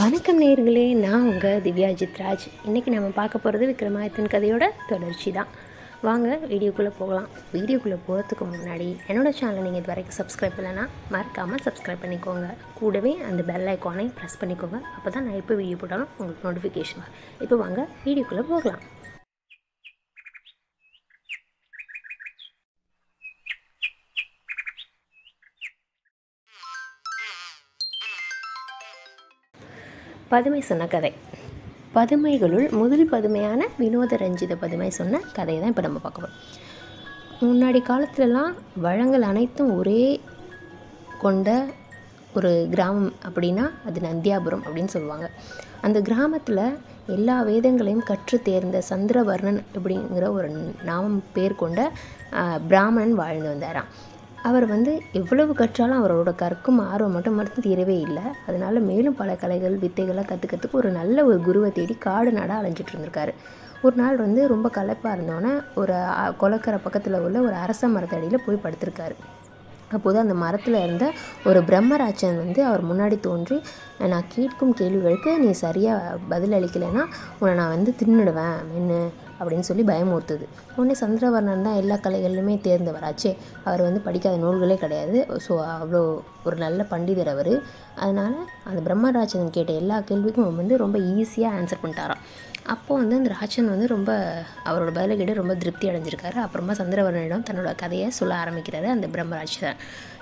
வணக்கம் நேயர்களே, நான் உங்கள் திவ்யா ஜித்ராஜ். இன்றைக்கி நம்ம பார்க்க போகிறது விக்ரமாதித்தன் கதையோட தொடர்ச்சி தான். வாங்க வீடியோக்குள்ளே போகலாம். வீடியோக்குள்ளே போகிறதுக்கு முன்னாடி என்னோடய சேனலை நீங்கள் இது வரைக்கும் சப்ஸ்கிரைப் இல்லைன்னா மறக்காமல் சப்ஸ்கிரைப் பண்ணிக்கோங்க. கூடவே அந்த பெல் ஐக்கானை ப்ரெஸ் பண்ணிக்கோங்க. அப்போ தான் நான் எப்போ வீடியோ போட்டாலும் உங்களுக்கு நோட்டிஃபிகேஷன் வரும். இப்போ வாங்க வீடியோக்குள்ளே போகலாம். பதுமை சொன்ன கதை. பதுமைகளுள் முதல் பதுமையான வினோத ரஞ்சித பதுமை சொன்ன கதையை தான் இப்போ நம்ம பார்க்க போகிறோம். முன்னாடி காலத்துலலாம் வளங்கள் அனைத்தும் ஒரே கொண்ட ஒரு கிராமம் அப்படின்னா அது நந்தியாபுரம் அப்படின்னு சொல்லுவாங்க. அந்த கிராமத்தில் எல்லா வேதங்களையும் கற்று தேர்ந்த சந்திரவர்ணன் அப்படிங்கிற ஒரு நாமம் பேர் கொண்ட பிராமணன் வாழ்ந்து வந்தாராம். அவர் எவ்வளவு கற்றாலும் அவரோட கற்கும் ஆர்வம் மட்டும் தீரவே இல்லை. அதனால் மேலும் பல கலைகள் வித்தைகள்லாம் கற்றுக்கிறதுக்கு ஒரு நல்ல ஒரு குருவை தேடி காடு நாடாக அலைஞ்சிட்டு இருந்திருக்காரு. ஒரு நாள் ரொம்ப களைப்பாக இருந்தோன்னே ஒரு கொலக்கரை பக்கத்தில் உள்ள ஒரு அரச மரத்தடியில் போய் படுத்திருக்காரு. அப்போது அந்த மரத்தில் இருந்த ஒரு பிரம்மராட்சன் அவர் முன்னாடி தோன்றி, நான் கேட்கும் கேள்விகளுக்கு நீ சரியாக பதில் அளிக்கலைன்னா உன்னை நான் தின்னுடுவேன் மென்று அப்படின்னு சொல்லி பயமுறுத்துது. உடனே சந்திரவர்ணன் தான் எல்லா கலைகள்லையுமே தேர்ந்தவராச்சே. அவர் படிக்காத நூல்களே கிடையாது. ஸோ அவ்வளோ ஒரு நல்ல பண்டிதர் அவர். அதனால் அந்த பிரம்மராட்சன் கேட்ட எல்லா கேள்விக்கும் ரொம்ப ஈஸியாக ஆன்சர் பண்ணிட்டாராம். அப்போது அந்த ராட்சன் ரொம்ப அவரோட பதிலை கேட்டு ரொம்ப திருப்தி அடைஞ்சிருக்காரு. அப்புறமா சந்திரவர்ணனிடம் தன்னோட கதையை சொல்ல ஆரம்பிக்கிறாரு அந்த பிரம்மராட்சன்.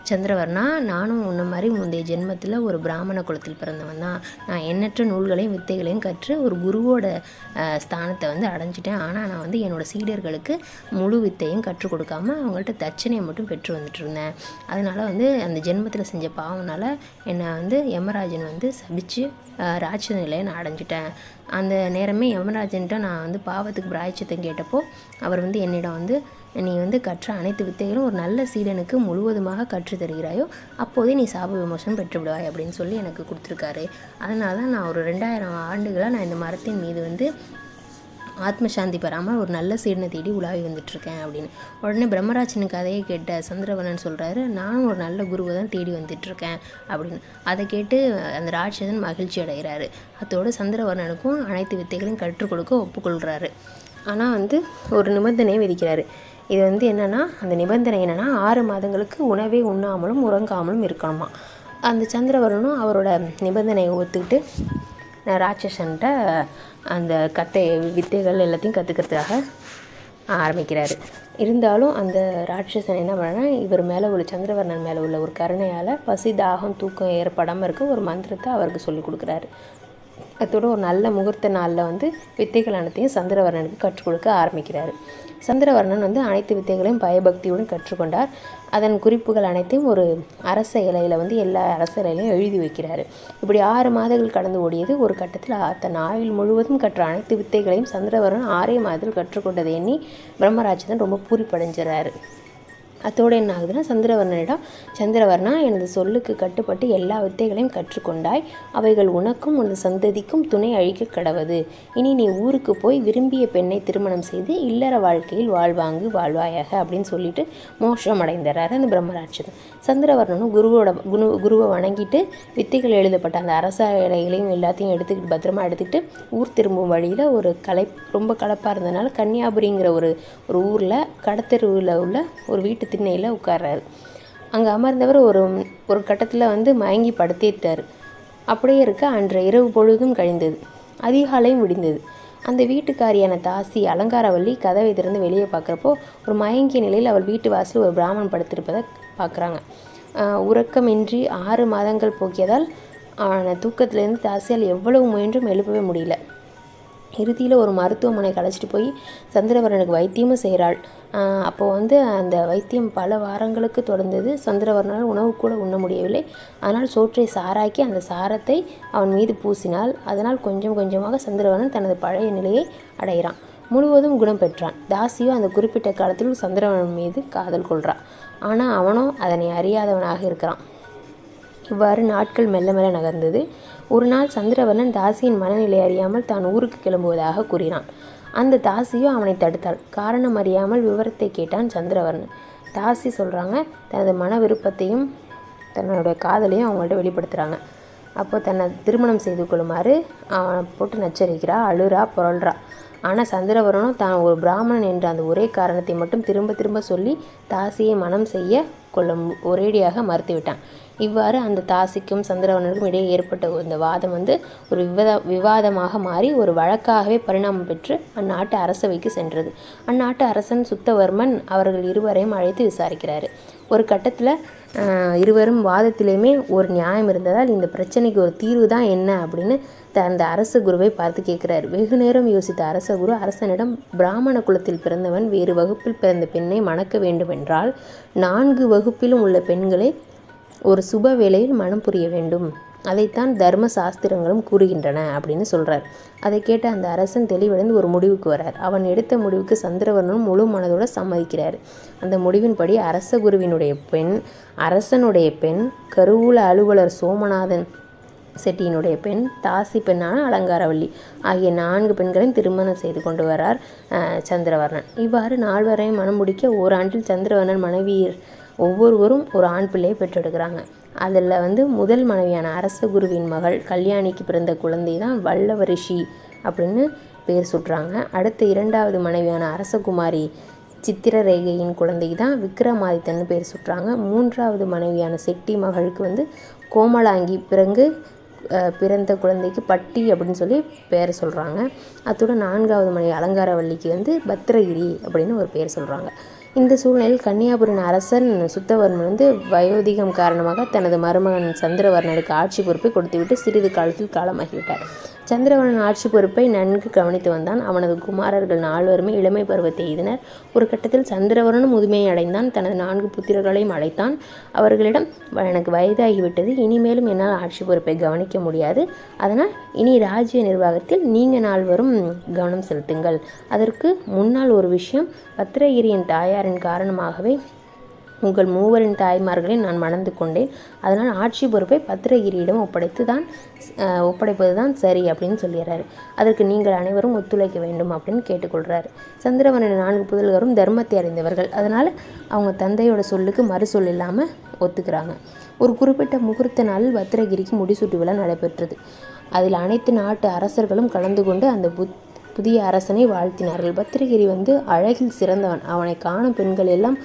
சந்திரவர்ணா, நானும் உன்ன மாதிரி முந்தைய ஜென்மத்தில் ஒரு பிராமண குலத்தில் பிறந்தவன் தான். நான் எண்ணற்ற நூல்களையும் வித்தைகளையும் கற்று ஒரு குருவோட ஸ்தானத்தை அடைஞ்சிட்டேன். ஆனால் நான் என்னோடய சீடர்களுக்கு முழு வித்தையும் கற்றுக் கொடுக்காம அவங்கள்ட்ட தட்சணையை மட்டும் பெற்று வந்துட்டு இருந்தேன். அதனால் அந்த ஜென்மத்தில் செஞ்ச பாவனால் என்னை யமராஜன் சபிச்சு ராட்சத நிலையை நான் அடைஞ்சிட்டேன். அந்த நேரமே யமராஜன்ட்ட நான் பாவத்துக்கு பிராயச்சித்தம் கேட்டப்போ அவர் என்னிடம் நீ கற்ற அனைத்து வித்தைகளும் ஒரு நல்ல சீடனுக்கு முழுவதுமாக கற்று தருகிறாயோ அப்போதே நீ சாப விமோசனம் பெற்று விடுவாய் அப்படின்னு சொல்லி எனக்கு கொடுத்துருக்காரு. அதனால தான் நான் ஒரு 2000 ஆண்டுகளாக நான் இந்த மரத்தின் மீது ஆத்மசாந்தி பெறாமல் ஒரு நல்ல சீடனை தேடி உலாவி வந்துட்டுருக்கேன் அப்படின்னு. உடனே பிரம்மராட்சனுக்கு கதையை கேட்ட சந்திரவர்ணன் சொல்கிறாரு, நானும் ஒரு நல்ல குருவை தான் தேடி வந்துட்டுருக்கேன் அப்படின்னு. அதை கேட்டு அந்த ராட்சசன் மகிழ்ச்சி அடைகிறாரு. அதோடு சந்திரவர்ணனுக்கும் அனைத்து வித்தைகளையும் கற்றுக் கொடுக்க ஒப்புக்கொள்கிறாரு. ஆனால் ஒரு நிபந்தனையை விதிக்கிறாரு. இது என்னென்னா, அந்த நிபந்தனை என்னென்னா 6 மாதங்களுக்கு உணவே உண்ணாமலும் உறங்காமலும் இருக்கணுமா. அந்த சந்திரவர்ணனும் அவரோட நிபந்தனையை ஒத்துக்கிட்டு ராட்சசன்ட்ட அந்த வித்தைகள் எல்லாத்தையும் கற்றுக்கிறதுக்காக ஆரம்பிக்கிறாரு. இருந்தாலும் அந்த ராட்சசன் என்ன பண்ணா, இவர் மேலே உள்ள சந்திரவர்ணன் மேலே உள்ள ஒரு கருணையால் பசி தாகம் தூக்கம் ஏற்படாமல் இருக்க ஒரு மந்திரத்தை அவருக்கு சொல்லிக் கொடுக்குறாரு. அதோட ஒரு நல்ல முகூர்த்த நாளில் வித்தைகள் அனைத்தையும் சந்திரவர்ணனுக்கு கற்றுக் கொடுக்க ஆரம்பிக்கிறாரு. சந்திரவர்ணன் அனைத்து வித்தைகளையும் பயபக்தியுடன் கற்றுக்கொண்டார். அதன் குறிப்புகள் அனைத்தையும் ஒரு அரச இலையில் எல்லா அரச இலையிலையும் எழுதி வைக்கிறாரு. இப்படி 6 மாதங்கள் கடந்து ஓடியது. ஒரு கட்டத்தில் தன் ஆயுள் முழுவதும் கற்ற அனைத்து வித்தைகளையும் சந்திரவர்ணன் 6 மாதத்தில் கற்றுக்கொண்டதை எண்ணி பிரம்மராட்சன் ரொம்ப பூரிப்படைஞ்சிறாரு. அதோடு என்ன ஆகுதுன்னா, சந்திரவர்ணா, எனது சொல்லுக்கு கட்டுப்பட்டு எல்லா வித்தைகளையும் கற்றுக்கொண்டாய். அவைகள் உனக்கும் உனது சந்ததிக்கும் துணை அழிக்க கடவது. இனி நீ ஊருக்கு போய் விரும்பிய பெண்ணை திருமணம் செய்து இல்லற வாழ்க்கையில் வாழ்வாயாக அப்படின்னு சொல்லிட்டு மோட்சம் அடைந்தார் அந்த பிரம்மராட்சன். சந்திரவர்ணனும் குருவை வணங்கிட்டு வித்தைகள் எழுதப்பட்ட அந்த அரச இலைகளையும் எல்லாத்தையும் பத்திரமா எடுத்துக்கிட்டு ஊர் திரும்பும் வழியில் ரொம்ப களைப்பாக இருந்ததுனால கன்னியாபுரிங்கிற ஒரு ஊரில் கடத்தெருவில் உள்ள ஒரு வீட்டு திண்ணையில் உட்கார்றாரு. அங்கே அமர்ந்தவர் ஒரு கட்டத்தில் மயங்கி படுத்தேட்டார். அப்படியே இருக்க அன்றைய இரவு பொழுதும் கழிந்தது. அதிகாலையும் விடிந்தது. அந்த வீட்டுக்காரியான தாசி அலங்காரவல்லி கதவை திறந்து வெளியே பார்க்குறப்போ ஒரு மயங்கிய நிலையில் அவள் வீட்டு வாசலில் ஒரு பிராமணன் படுத்திருப்பதை பார்க்குறாங்க. உறக்கமின்றி 6 மாதங்கள் போக்கியதால் தூக்கத்திலேருந்து தாசியால் எவ்வளவு முயன்றும் எழுப்பவே முடியல. இறுதியில் ஒரு மருத்துவமனைக்கு அழைச்சிட்டு போய் சந்திரவர்ணனுக்கு வைத்தியமும் செய்கிறாள். அப்போது அந்த வைத்தியம் பல வாரங்களுக்கு தொடர்ந்தது. சந்திரவர்ணனால் உணவு கூட உண்ண முடியவில்லை. அதனால் சோற்றை சாராக்கி அந்த சாரத்தை அவன் மீது பூசினாள். அதனால் கொஞ்சம் கொஞ்சமாக சந்திரவர்ணன் தனது பழைய நிலையை அடைகிறான். முழுவதும் குணம் பெற்றான். தாசியோ அந்த குறிப்பிட்ட காலத்தில் சந்திரவர்ணன் மீது காதல் கொள்கிறான். ஆனால் அவனோ அதனை அறியாதவனாக இருக்கிறான். இவ்வாறு நாட்கள் மெல்ல மெல்ல நகர்ந்தது. ஒரு நாள் சந்திரவர்ணன் தாசியின் மனநிலை அறியாமல் தான் ஊருக்கு கிளம்புவதாக கூறினான். அந்த தாசியோ அவனை தடுத்தாள். காரணம் அறியாமல் விவரத்தை கேட்டான் சந்திரவர்ணன். தாசி சொல்கிறாங்க, தனது மன விருப்பத்தையும் தன்னோட காதலையும் அவங்கள்ட்ட வெளிப்படுத்துகிறாங்க. அப்போது தன்னை திருமணம் செய்து கொள்ளுமாறு அவனை போட்டு நச்சரிக்கிறா, அழுறா, புரள்றா. ஆனால் சந்திரவர்மனும் தான் ஒரு பிராமணன் என்ற அந்த ஒரே காரணத்தை மட்டும் திரும்ப திரும்ப சொல்லி தாசியை மனம் செய்ய கொள்ள ஒரேடியாக மறுத்துவிட்டான். இவ்வாறு அந்த தாசிக்கும் சந்திரவர்மனுக்கும் இடையே ஏற்பட்ட இந்த வாதம் ஒரு விவாதமாக மாறி ஒரு வழக்காகவே பரிணாமம் பெற்று அந்நாட்டு அரசவைக்கு சென்றது. அந்நாட்டு அரசன் சுத்தவர்மன் அவர்கள் இருவரையும் அழைத்து விசாரிக்கிறாரு. ஒரு கட்டத்தில் இருவரும் வாதத்திலையுமே ஒரு நியாயம் இருந்ததால் இந்த பிரச்சனைக்கு ஒரு தீர்வு தான் என்ன அப்படின்னு அந்த அரச குருவை பார்த்து கேட்குறாரு. வெகு நேரம் யோசித்த அரச குரு அரசனிடம், பிராமண குலத்தில் பிறந்தவன் வேறு வகுப்பில் பிறந்த பெண்ணை மணக்க வேண்டுமென்றால் 4 வகுப்பிலும் உள்ள பெண்களை ஒரு சுப வேளையில் மனம் புரிய வேண்டும். அதைத்தான் தர்ம சாஸ்திரங்களும் கூறுகின்றன அப்படின்னு சொல்கிறார். அதை கேட்ட அந்த அரசன் தெளிவடைந்து ஒரு முடிவுக்கு வரார். அவன் எடுத்த முடிவுக்கு சந்திரவர்மனும் முழு மனதோடு சம்மதிக்கிறார். அந்த முடிவின்படி அரச குருவினுடைய பெண், அரசனுடைய பெண், கருவூல அலுவலர் சோமநாதன் செட்டியினுடைய பெண், தாசி பெண்ணான அலங்காரவல்லி ஆகிய 4 பெண்களையும் திருமணம் செய்து கொண்டு வரார் சந்திரவர்மன். இவ்வாறு 4 வரையும் மனம் முடிக்க ஓராண்டில் சந்திரவர்மன் மனைவியர் ஒவ்வொருவரும் ஒரு ஆண் பிள்ளையை பெற்றெடுக்கிறாங்க. அதில் முதல் மனைவியான அரச குருவின் மகள் கல்யாணிக்கு பிறந்த குழந்தை தான் வல்லவரிஷி அப்படின்னு பேர் சுட்டுறாங்க. அடுத்த 2வது மனைவியான அரசகுமாரி சித்திரரேகையின் குழந்தை தான் விக்ரமாதித்தன் பேர் சுட்டுறாங்க. 3வது மனைவியான செட்டி மகளுக்கு கோமலாங்கி பிறந்த குழந்தைக்கு பட்டி அப்படின்னு சொல்லி பேர் சொல்கிறாங்க. அத்துடன் 4வது மனைவி அலங்காரவல்லிக்கு பத்ரகிரி அப்படின்னு ஒரு பேர் சொல்கிறாங்க. இந்த சூழ்நிலையில் கன்னியாபுரியின் அரசன் சுத்தவர்மன் வயோதிகம் காரணமாக தனது மருமகன் சந்திரவர்மனுக்கு ஆட்சி பொறுப்பை கொடுத்துவிட்டு சிறிது காலத்தில் காலமாகிவிட்டார். சந்திரவர்மன் ஆட்சி பொறுப்பை நன்கு கவனித்து வந்தான். அவனது குமாரர்கள் 4வருமே இளமை பருவத்தை எய்தினர். ஒரு கட்டத்தில் சந்திரவர்மனும் முதுமையை அடைந்தான். தனது 4 புத்திரர்களையும் அழைத்தான். அவர்களிடம், எனக்கு வயதாகிவிட்டது, இனிமேலும் என்னால் ஆட்சி பொறுப்பை கவனிக்க முடியாது. அதனால் இனி ராஜ்ய நிர்வாகத்தில் நீங்கள் 4வரும் கவனம் செலுத்துங்கள். அதற்கு முன்னால் ஒரு விஷயம், பத்ரகிரியின் தாயாரின் காரணமாகவே உங்கள் 3வரின் தாய்மார்களை நான் மணந்து கொண்டேன். அதனால் ஆட்சி பொறுப்பை பத்ரகிரியிடம் ஒப்படைப்பது தான் சரி அப்படின்னு சொல்லிடுறாரு. அதற்கு நீங்கள் அனைவரும் ஒத்துழைக்க வேண்டும் அப்படின்னு கேட்டுக்கொள்கிறாரு. சந்திரவர்மனின் 4 புதல்வரும் தர்மத்தை அறிந்தவர்கள். அதனால் அவங்க தந்தையோட சொல்லுக்கு மறுசொல் இல்லாமல் ஒத்துக்கிறாங்க. ஒரு குறிப்பிட்ட முகூர்த்த நாளில் பத்ரகிரிக்கு முடிசூட்டு விழா நடைபெற்றது. அதில் அனைத்து நாட்டு அரசர்களும் கலந்து கொண்டு அந்த புதிய அரசனை வாழ்த்தினார்கள். பத்ரகிரி அழகில் சிறந்தவன். அவனை காணும் பெண்கள் எல்லாம்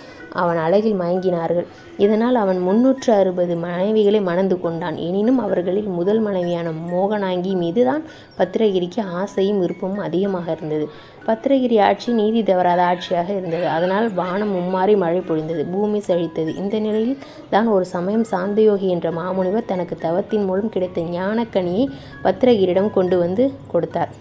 அவன் அழகில் மயங்கினார்கள். இதனால் அவன் 360 மனைவிகளை மணந்து கொண்டான். எனினும் அவர்களில் முதல் மனைவியான மோகனாங்கி மீது தான் பத்ரகிரிக்கு ஆசையும் விருப்பமும் அதிகமாக இருந்தது. பத்ரகிரி ஆட்சி நீதி தவறாத ஆட்சியாக இருந்தது. அதனால் வானம் மும்மாறி மழை பொழிந்தது, பூமி செழித்தது. இந்த நிலையில் தான் ஒரு சமயம் சாந்தயோகி என்ற மாமுனிவர் தனக்கு தவத்தின் மூலம் கிடைத்த ஞானக்கனியை பத்ரகிரியிடம் கொண்டு கொடுத்தார்.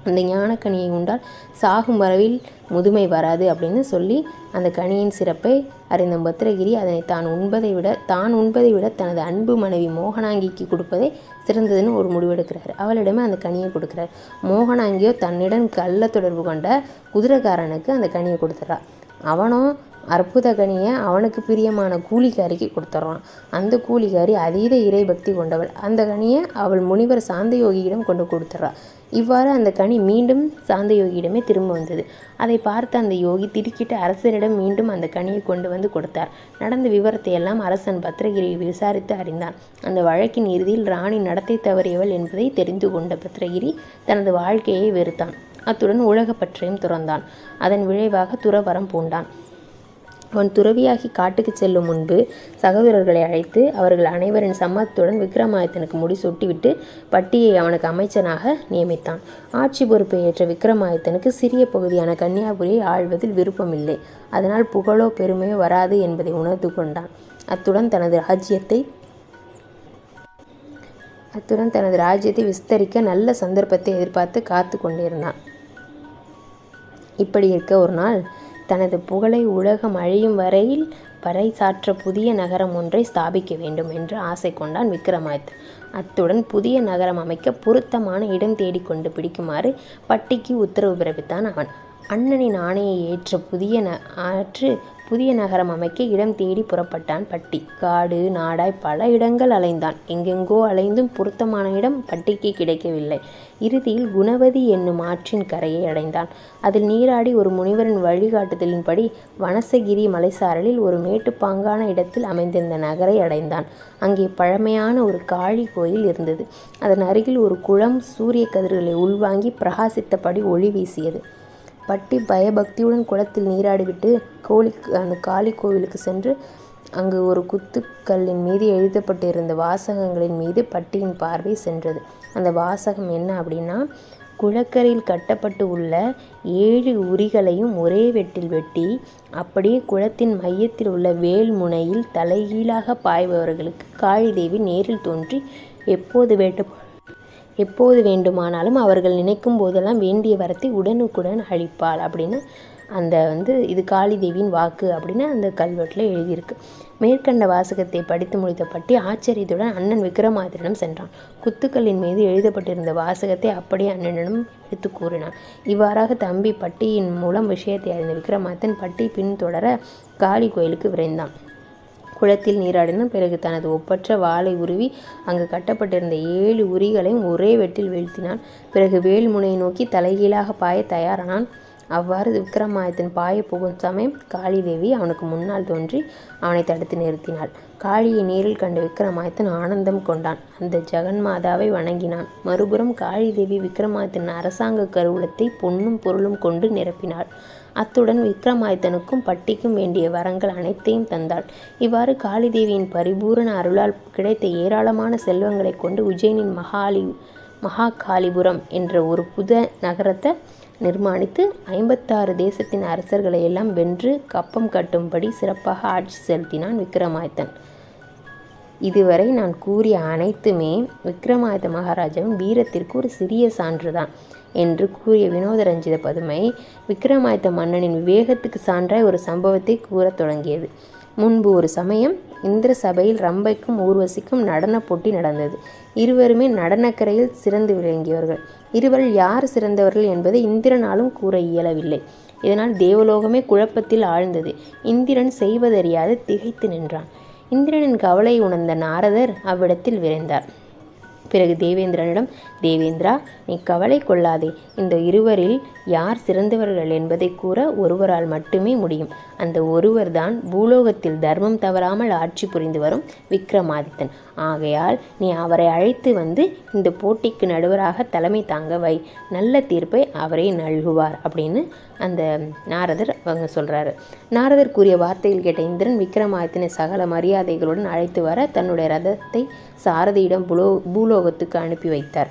அந்த ஞானக்கனியை உண்டால் சாகும் வரவில் முதுமை வராது அப்படின்னு சொல்லி அந்த கனியின் சிறப்பை அறிந்த பத்ரகிரி அதனை தான் உண்பதை விட தனது அன்பு மனைவி மோகனாங்கிக்கு கொடுப்பதே சிறந்ததுன்னு ஒரு முடிவெடுக்கிறார். அவளிடமே அந்த கனியை கொடுக்கிறார். மோகனாங்கியோ தன்னிடம் கள்ள தொடர்பு கொண்ட குதிரைக்காரனுக்கு அந்த கனியை கொடுத்துட்றா. அவனும் அற்புத கனியை அவனுக்கு பிரியமான கூலிக்காரிக்கு கொடுத்துட்றான். அந்த கூலிக்காரி அதீத இறை பக்தி கொண்டவள். அந்த கனியை அவள் முனிவர் சாந்தயோகியிடம் கொண்டு கொடுத்துட்றா. இவ்வாறு அந்த கனி மீண்டும் சாந்தயோகியிடமே திரும்ப வந்தது. அதை பார்த்த அந்த யோகி திடுக்கிட்டு அரசரிடம் மீண்டும் அந்த கனியை கொண்டு கொடுத்தார். நடந்த விவரத்தை எல்லாம் அரசன் பத்ரகிரியை விசாரித்து அறிந்தான். அந்த வழக்கின் இறுதியில் ராணி நடத்தை தவறியவள் என்பதை தெரிந்து கொண்ட பத்ரகிரி தனது வாழ்க்கையை வெறுத்தான். அத்துடன் உலகப்பற்றையும் துறந்தான். அதன் விளைவாக துறவரம் பூண்டான். அவன் துறவியாகி காட்டுக்கு செல்லும் முன்பு சகோதரர்களை அழைத்து அவர்கள் அனைவரின் சம்மதத்துடன் விக்ரமாதித்தனுக்கு முடிசூட்டிவிட்டு பட்டியை அவனுக்கு அமைச்சனாக நியமித்தான். ஆட்சி பொறுப்பை ஏற்ற விக்ரமாதித்தனுக்கு சிறிய பகுதியான கன்னியாகுமரியை ஆள்வதில் விருப்பமில்லை. அதனால் புகழோ பெருமையோ வராது என்பதை உணர்ந்து கொண்டான். அத்துடன் தனது ராஜ்யத்தை விஸ்தரிக்க நல்ல சந்தர்ப்பத்தை எதிர்பார்த்து காத்து கொண்டிருந்தான். இப்படி இருக்க ஒரு நாள் தனது புகழை உலகம் அழியும் வரையில் பறைசாற்ற புதிய நகரம் ஒன்றை ஸ்தாபிக்க வேண்டும் என்று ஆசை கொண்டான் விக்ரமாதித்தன். அத்துடன் புதிய நகரம் அமைக்க பொருத்தமான இடம் தேடிக்கொண்டு பிடிக்குமாறு பட்டிக்கு உத்தரவு பிறப்பித்தான் அவன். அண்ணனின் ஆணையை ஏற்ற புதிய ஆற்று புதிய நகரம் அமைக்க இடம் தேடி புறப்பட்டான் பட்டி. காடு நாடாய் பல இடங்கள் அலைந்தான். எங்கெங்கோ அலைந்தும் பொருத்தமான இடம் பட்டிக்கு கிடைக்கவில்லை. இறுதியில் குணவதி என்னும் ஆற்றின் கரையை அடைந்தான். அதில் நீராடி ஒரு முனிவரின் வழிகாட்டுதலின்படி வனசகிரி மலைசாரலில் ஒரு மேட்டுப்பாங்கான இடத்தில் அமைந்திருந்த நகரை அடைந்தான். அங்கே பழமையான ஒரு காளி கோயில் இருந்தது. அதன் அருகில் ஒரு குளம் சூரிய கதிர்களை உள்வாங்கி பிரகாசித்தபடி ஒளி வீசியது. பட்டி பயபக்தியுடன் குளத்தில் நீராடிவிட்டு அந்த காளி கோவிலுக்கு சென்று அங்கு ஒரு குத்துக்கல்லின் மீது எழுதப்பட்டிருந்த வாசகங்களின் மீது பட்டியின் பார்வை சென்றது. அந்த வாசகம் என்ன அப்படின்னா, குளக்கரையில் கட்டப்பட்டு உள்ள 7 உரிகளையும் ஒரே வெட்டில் வெட்டி அப்படியே குளத்தின் மையத்தில் உள்ள வேல் முனையில் தலைகீழாக பாய்பவர்களுக்கு காளிதேவி நேரில் தோன்றி எப்போது வேண்டுமானாலும் அவர்கள் நினைக்கும் போதெல்லாம் வேண்டிய வரத்தை உடனுக்குடன் அளிப்பாள் அப்படின்னு இது காளிதேவியின் வாக்கு அப்படின்னு அந்த கல்வெட்டில் எழுதியிருக்கு. மேற்கண்ட வாசகத்தை படித்து முடித்த பட்டி ஆச்சரியத்துடன் அண்ணன் விக்ரமாதித்தனிடம் சென்றான். குத்துக்களின் மீது எழுதப்பட்டிருந்த வாசகத்தை அப்படியே அண்ணனிடம் எடுத்து கூறினான். இவ்வாறாக தம்பி பட்டியின் மூலம் விஷயத்தை அறிந்த விக்ரமாதித்தன் பட்டி பின்தொடர காளி கோயிலுக்கு விரைந்தான். குளத்தில் நீராடினான். பிறகு தனது ஒப்பற்ற வாளை உருவி அங்கு கட்டப்பட்டிருந்த 7 உரிகளையும் ஒரே வெட்டில் வீழ்த்தினான். பிறகு வேல்முனையை நோக்கி தலைகீழாக பாய தயாரானான். அவ்வாறு விக்ரமாதித்தன் பாய போகும் சமயம் காளிதேவி அவனுக்கு முன்னால் தோன்றி அவனை தடுத்து நிறுத்தினாள். காளியை நேரில் கண்ட விக்ரமாதித்தன் ஆனந்தம் கொண்டான். அந்த ஜெகன்மாதாவை வணங்கினான். மறுபுறம் காளிதேவி விக்ரமாதித்தன் அரசாங்க கருவூலத்தை பொன்னும் பொருளும் கொண்டு நிரப்பினாள். அத்துடன் விக்ரமாதித்தனுக்கும் பட்டிக்கும் வேண்டிய வரங்கள் அனைத்தையும் தந்தாள். இவ்வாறு காளிதேவியின் பரிபூரண அருளால் கிடைத்த ஏராளமான செல்வங்களை கொண்டு உஜ்ஜயினின் மகாகாலிபுரம் என்ற ஒரு புத நகரத்தை நிர்மாணித்து 56 தேசத்தின் அரசர்களை எல்லாம் வென்று கப்பம் கட்டும்படி சிறப்பாக ஆட்சி செலுத்தினான் விக்ரமாதித்தன். இதுவரை நான் கூறிய அனைத்துமே விக்ரமாதித்த மகாராஜாவின் வீரத்திற்கு ஒரு சிறிய சான்றுதான் என்று கூறிய வினோதரஞ்சித பதுமை விக்ரமாதித்த மன்னனின் விவேகத்துக்கு சான்றாய் ஒரு சம்பவத்தை கூறத் தொடங்கியது. முன்பு ஒரு சமயம் இந்திர சபையில் ரம்பைக்கும் ஊர்வசிக்கும் நடன போட்டி நடந்தது. இருவருமே நடனக்கரையில் சிறந்து விளங்கியவர்கள். இருவரில் யார் சிறந்தவர்கள் என்பதை இந்திரனாலும் கூற இயலவில்லை. இதனால் தேவலோகமே குழப்பத்தில் ஆழ்ந்தது. இந்திரன் செய்வதறியாது திகைத்து நின்றான். இந்திரனின் கவலை உணர்ந்த நாரதர் அவ்விடத்தில் விரைந்தார். பிறகு தேவேந்திரனிடம், தேவேந்திரா, நீ கவலை கொள்ளாதே. இந்த இருவரில் யார் சிறந்தவர்கள் என்பதை கூற ஒருவரால் மட்டுமே முடியும். அந்த ஒருவர்தான் பூலோகத்தில் தர்மம் தவறாமல் ஆட்சி புரிந்து வரும் விக்ரமாதித்தன். ஆகையால் நீ அவரை அழைத்து வந்து இந்த போட்டிக்கு நடுவராக தலைமை தாங்க வை. நல்ல தீர்ப்பை அவரே நல்குவார் அப்படின்னு அந்த நாரதர் அவங்க சொல்கிறாரு. நாரதர் கூறிய வார்த்தையில் கேட்ட இந்திரன் விக்ரமாதித்தனை சகல மரியாதைகளுடன் அழைத்து வர தன்னுடைய ரதத்தை சாரதியிடம் பூலோகத்துக்கு அனுப்பி வைத்தார்.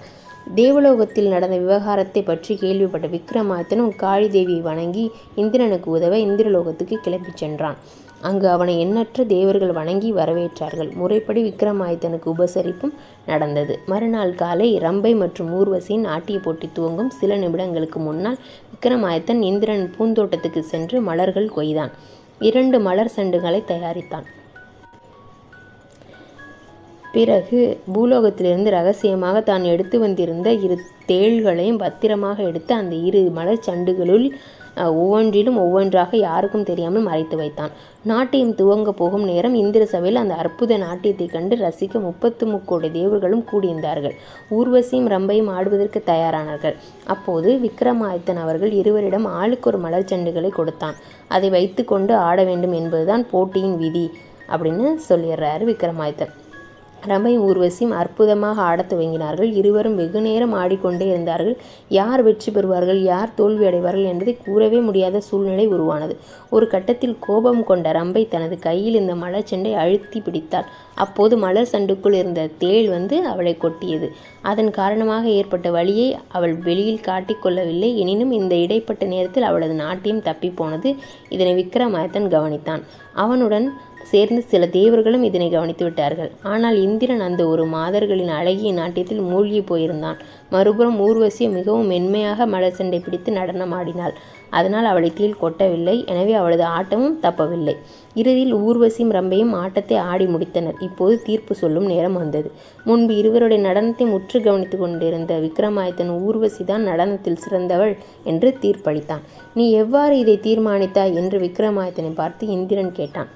தேவலோகத்தில் நடந்த விவகாரத்தை பற்றி கேள்விப்பட்ட விக்ரமாதித்தனும் காளிதேவியை வணங்கி இந்திரனுக்கு உதவ இந்திரலோகத்துக்கு கிளம்பி சென்றான். அங்கு அவனை எண்ணற்ற தேவர்கள் வணங்கி வரவேற்றார்கள். முறைப்படி விக்ரமாதித்தனுக்கு உபசரிப்பும் நடந்தது. மறுநாள் காலை ரம்பை மற்றும் ஊர்வசியின் நாட்டிய போட்டி துவங்கும் சில நிமிடங்களுக்கு முன்னால் விக்ரமாதித்தன் இந்திரன் பூந்தோட்டத்துக்கு சென்று மலர்கள் கொய்தான். 2 மலர் சண்டுகளை தயாரித்தான். பிறகு பூலோகத்திலிருந்து ரகசியமாக தான் எடுத்து வந்திருந்த 2 தேள்களையும் பத்திரமாக எடுத்து அந்த 2 மலர் சண்டுகளுள் ஒவ்வொன்றிலும் ஒவ்வொன்றாக யாருக்கும் தெரியாமல் மறைத்து வைத்தான். நாட்டியம் துவங்க போகும் நேரம் இந்திர சபையில் அந்த அற்புத நாட்டியத்தை கண்டு ரசிக்க 33 கோடி தேவர்களும் கூடியிருந்தார்கள். ஊர்வசியும் ரம்பையும் ஆடுவதற்கு தயாரானார்கள். அப்போது விக்ரமாதித்தன் அவர்கள் இருவரிடம் ஆளுக்கு ஒரு மலர் சண்டுகளை கொடுத்தான். அதை வைத்து கொண்டு ஆட வேண்டும் என்பதுதான் போட்டியின் விதி அப்படின்னு சொல்லிடுறாரு விக்ரமாதித்தன். ரம்பையும் ஊர்வசியும் அற்புதமாக ஆடத் துவங்கினார்கள். இருவரும் வெகு நேரம் ஆடிக்கொண்டே இருந்தார்கள். யார் வெற்றி பெறுவார்கள், யார் தோல்வி அடைவார்கள் என்பதை கூறவே முடியாத சூழ்நிலை உருவானது. ஒரு கட்டத்தில் கோபம் கொண்ட ரம்பை தனது கையில் இந்த மலர் சண்டை அழுத்தி பிடித்தாள். அப்போது மலர் சண்டுக்குள் இருந்த தேள் அவளை கொட்டியது. அதன் காரணமாக ஏற்பட்ட வலியை அவள் வெளியில் காட்டிக்கொள்ளவில்லை. எனினும் இந்த இடைப்பட்ட நேரத்தில் அவளது நாட்டியம் தப்பி போனது. இதனை விக்ரமாதித்தன் கவனித்தான். அவனுடன் சேர்ந்து சில தேவர்களும் இதனை கவனித்து விட்டார்கள். ஆனால் இந்திரன் அந்த ஒரு மாதர்களின் அழகிய நாட்டியத்தில் மூழ்கி போயிருந்தான். மறுபுறம் ஊர்வசி மிகவும் மென்மையாக மலர் சண்டை பிடித்து நடனம் ஆடினாள். அதனால் அவளை தீல் கொட்டவில்லை. எனவே அவளது ஆட்டமும் தப்பவில்லை. இறுதியில் ஊர்வசியும் ரம்பையும் ஆட்டத்தை ஆடி முடித்தனர். இப்போது தீர்ப்பு சொல்லும் நேரம் வந்தது. முன்பு இருவருடைய நடனத்தை முற்று கவனித்து கொண்டிருந்த விக்ரமாதித்தன் ஊர்வசிதான் நடனத்தில் சிறந்தவள் என்று தீர்ப்பளித்தான். நீ எவ்வாறு இதை தீர்மானித்தாய் என்று விக்ரமாதித்தனை பார்த்து இந்திரன் கேட்டான்.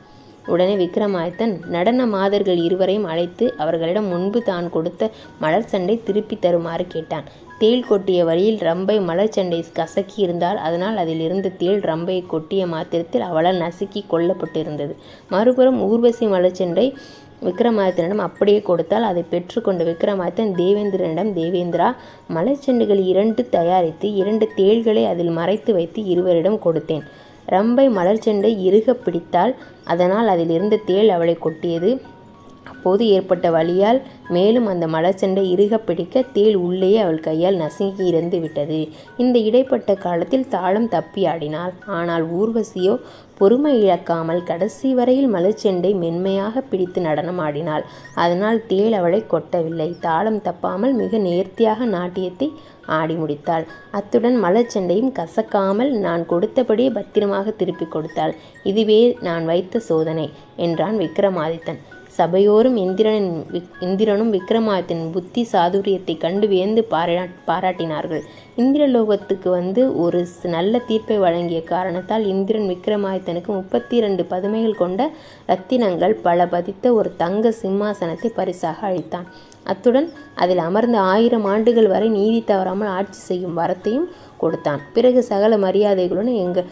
உடனே விக்ரமாதித்தன் நடன மாதர்கள் இருவரையும் அழைத்து அவர்களிடம் முன்பு தான் கொடுத்த மலர் சண்டை திருப்பி தருமாறு கேட்டான். தேள் கொட்டிய வழியில் ரம்பை மலர் சண்டை கசக்கி இருந்தால் அதனால் அதில் இருந்த தேள் ரம்பையை கொட்டிய மாத்திரத்தில் அவளால் நசுக்கி கொல்லப்பட்டிருந்தது. மறுபுறம் ஊர்வசி மலர் சண்டை விக்ரமாதித்தனிடம் அப்படியே கொடுத்தால் அதை பெற்றுக்கொண்ட விக்ரமாதித்தன் தேவேந்திரனிடம், தேவேந்திரா, மலர் செண்டுகள் 2 தயாரித்து 2 தேள்களை அதில் மறைத்து வைத்து இருவரிடம் கொடுத்தேன். ரம்பை மலர் செண்டை இறுக பிடித்தால் அதனால் அதில் இருந்த தேள் அவளை கொட்டியது. அப்போது ஏற்பட்ட வலியால் மேலும் அந்த மலர் செண்டை இறுக பிடிக்க தேள் உள்ளேயே அவள் கையால் நசுங்கி இறந்து விட்டது. இந்த இடைப்பட்ட காலத்தில் தாளம் தப்பி ஆடினாள். ஆனால் ஊர்வசியோ பொறுமை இழக்காமல் கடைசி வரையில் மலர் செண்டை மென்மையாக பிடித்து நடனம் ஆடினாள். அதனால் தேள் அவளை கொட்டவில்லை. தாளம் தப்பாமல் மிக நேர்த்தியாக நாட்டியத்தை ஆடி முடித்தாள். அத்துடன் மலர் செண்டையும் கசக்காமல் நான் கொடுத்தபடியே பத்திரமாக திருப்பி கொடுத்தாள். இதுவே நான் வைத்த சோதனை என்றான் விக்ரமாதித்தன். சபையோரும் இந்திரனும் விக்ரமாதித்தனின் புத்தி சாதுரியத்தை கண்டு வியந்து பாராட்டினார்கள். இந்திரலோகத்துக்கு வந்து ஒரு நல்ல தீர்ப்பை வழங்கிய காரணத்தால் இந்திரன் விக்ரமாதித்தனுக்கு 32 பதுமைகள் கொண்ட இரத்தினங்கள் பல பதித்த ஒரு தங்க சிம்மாசனத்தை பரிசாக அளித்தான். அத்துடன் அதில் அமர்ந்த 1000 ஆண்டுகள் வரை நீதி தவறாமல் ஆட்சி செய்யும் வரத்தையும் கொடுத்தான். பிறகு சகல மரியாதைகளுடன்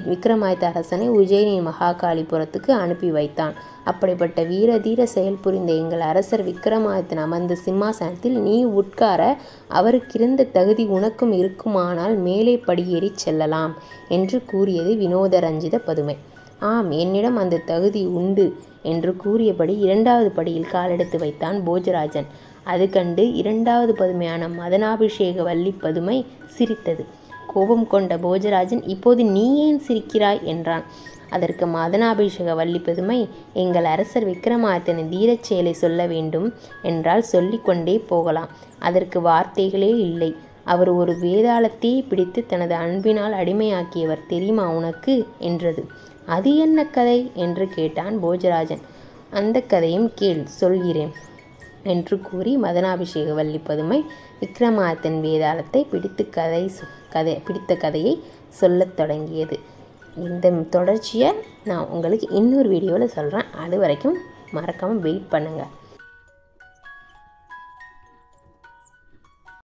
விக்ரமாதித்த அரசனை உஜ்ஜயினி மகாகாளிபுரத்துக்கு அனுப்பி வைத்தான். அப்படிப்பட்ட வீரதீர செயல் புரிந்த எங்கள் அரசர் விக்ரமாதித்தன் அமர்ந்த சிம்மாசனத்தில் நீ உட்கார அவருக்கிருந்த தகுதி உனக்கும் இருக்குமானால் மேலே படியேறி செல்லலாம் என்று கூறியது வினோதரஞ்சித பதுமை. ஆம், என்னிடம் அந்த தகுதி உண்டு என்று கூறியபடி 2வது படியில் காலெடுத்து வைத்தான் போஜராஜன். அது கண்டு 2வது பதுமையான மதனாபிஷேக வள்ளி பதுமை சிரித்தது. கோபம் கொண்ட போஜராஜன், இப்போது நீ ஏன் சிரிக்கிறாய் என்றான். அதற்கு மதனாபிஷேக வள்ளி பதுமை, எங்கள் அரசர் விக்ரமாதித்தனின் தீரச் செயலை சொல்ல வேண்டும் என்றால் சொல்லிக்கொண்டே போகலாம். அதற்கு வார்த்தைகளே இல்லை. அவர் ஒரு வேதாளத்தையே பிடித்து தனது அன்பினால் அடிமையாக்கியவர் தெரியுமா உனக்கு என்றது. அது என்ன கதை என்று கேட்டான் போஜராஜன். அந்த கதையும் கேள், சொல்கிறேன் என்று கூறி மதனாபிஷேக வள்ளி பதுமை விக்ரமாதித்தன் வேதாளத்தை பிடித்த கதையை சொல்லத் தொடங்கியது. இந்த தொடர்ச்சியை நான் உங்களுக்கு இன்னொரு வீடியோவில் சொல்கிறேன். அது வரைக்கும் மறக்காமல் வெயிட் பண்ணுங்கள்.